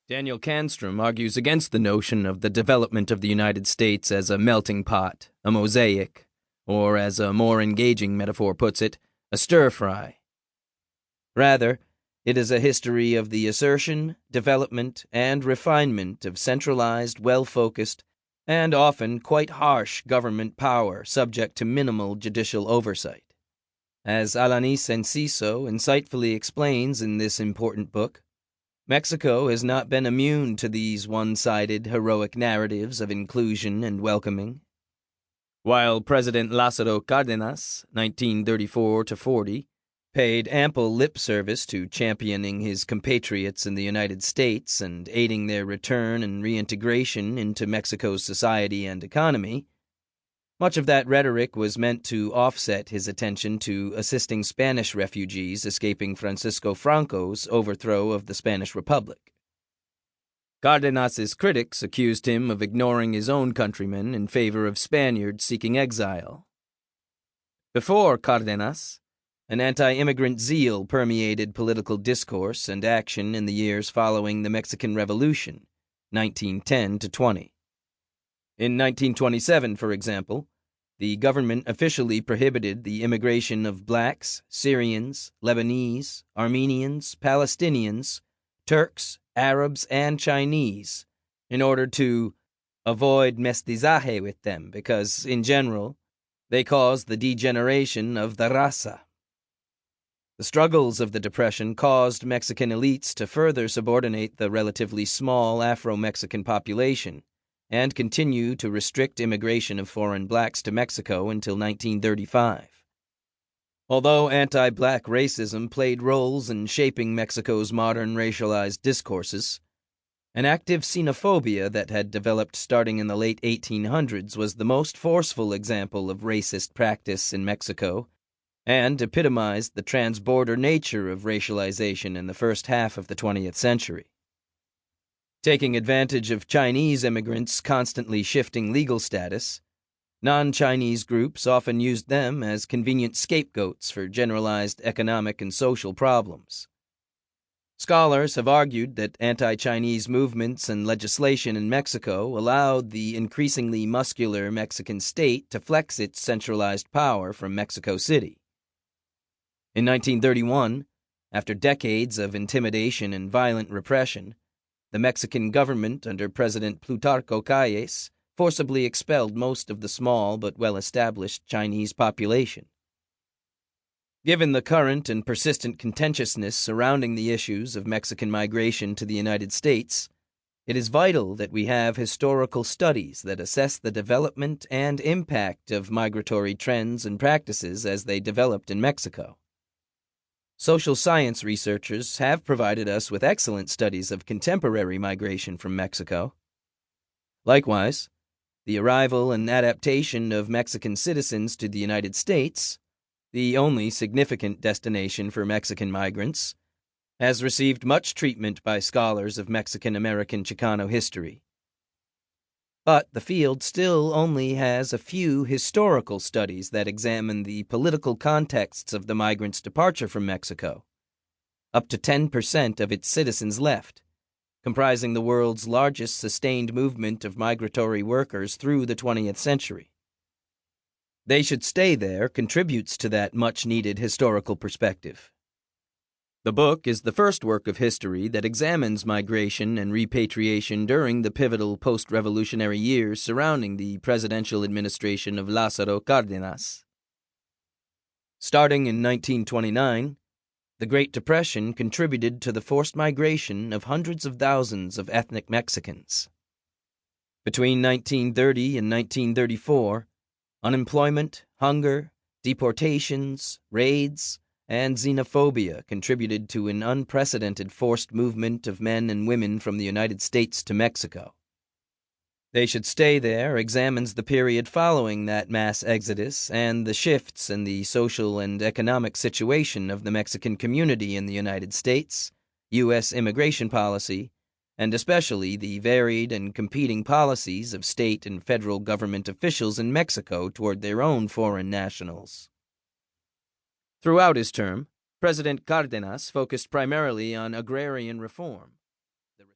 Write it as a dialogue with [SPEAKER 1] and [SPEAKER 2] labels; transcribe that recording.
[SPEAKER 1] Daniel Canstrom argues against the notion of the development of the United States as a melting pot, a mosaic, or, as a more engaging metaphor puts it, a stir-fry. Rather, it is a history of the assertion, development, and refinement of centralized, well-focused, and often quite harsh government power subject to minimal judicial oversight. As Alanis Enciso insightfully explains in this important book, Mexico has not been immune to these one-sided, heroic narratives of inclusion and welcoming. While President Lázaro Cárdenas, 1934-40, paid ample lip service to championing his compatriots in the United States and aiding their return and reintegration into Mexico's society and economy, much of that rhetoric was meant to offset his attention to assisting Spanish refugees escaping Francisco Franco's overthrow of the Spanish Republic. Cárdenas's critics accused him of ignoring his own countrymen in favor of Spaniards seeking exile. Before Cárdenas, an anti-immigrant zeal permeated political discourse and action in the years following the Mexican Revolution, 1910-20. In 1927, for example, the government officially prohibited the immigration of blacks, Syrians, Lebanese, Armenians, Palestinians, Turks, Arabs, and Chinese in order to avoid mestizaje with them because, in general, they caused the degeneration of the raza. The struggles of the Depression caused Mexican elites to further subordinate the relatively small Afro-Mexican population and continue to restrict immigration of foreign blacks to Mexico until 1935. Although anti-black racism played roles in shaping Mexico's modern racialized discourses, an active xenophobia that had developed starting in the late 1800s was the most forceful example of racist practice in Mexico and epitomized the transborder nature of racialization in the first half of the 20th century. Taking advantage of Chinese immigrants' constantly shifting legal status, non-Chinese groups often used them as convenient scapegoats for generalized economic and social problems. Scholars have argued that anti-Chinese movements and legislation in Mexico allowed the increasingly muscular Mexican state to flex its centralized power from Mexico City. In 1931, after decades of intimidation and violent repression, the Mexican government under President Plutarco Calles forcibly expelled most of the small but well-established Chinese population. Given the current and persistent contentiousness surrounding the issues of Mexican migration to the United States, it is vital that we have historical studies that assess the development and impact of migratory trends and practices as they developed in Mexico. Social science researchers have provided us with excellent studies of contemporary migration from Mexico. Likewise, the arrival and adaptation of Mexican citizens to the United States, the only significant destination for Mexican migrants, has received much treatment by scholars of Mexican-American Chicano history. But the field still only has a few historical studies that examine the political contexts of the migrants' departure from Mexico. Up to 10% of its citizens left, comprising the world's largest sustained movement of migratory workers through the 20th century. They Should Stay There contributes to that much-needed historical perspective. The book is the first work of history that examines migration and repatriation during the pivotal post-revolutionary years surrounding the presidential administration of Lázaro Cárdenas. Starting in 1929, the Great Depression contributed to the forced migration of hundreds of thousands of ethnic Mexicans. Between 1930 and 1934, unemployment, hunger, deportations, raids, and xenophobia contributed to an unprecedented forced movement of men and women from the United States to Mexico. They Should Stay There examines the period following that mass exodus and the shifts in the social and economic situation of the Mexican community in the United States, U.S. immigration policy, and especially the varied and competing policies of state and federal government officials in Mexico toward their own foreign nationals. Throughout his term, President Cárdenas focused primarily on agrarian reform.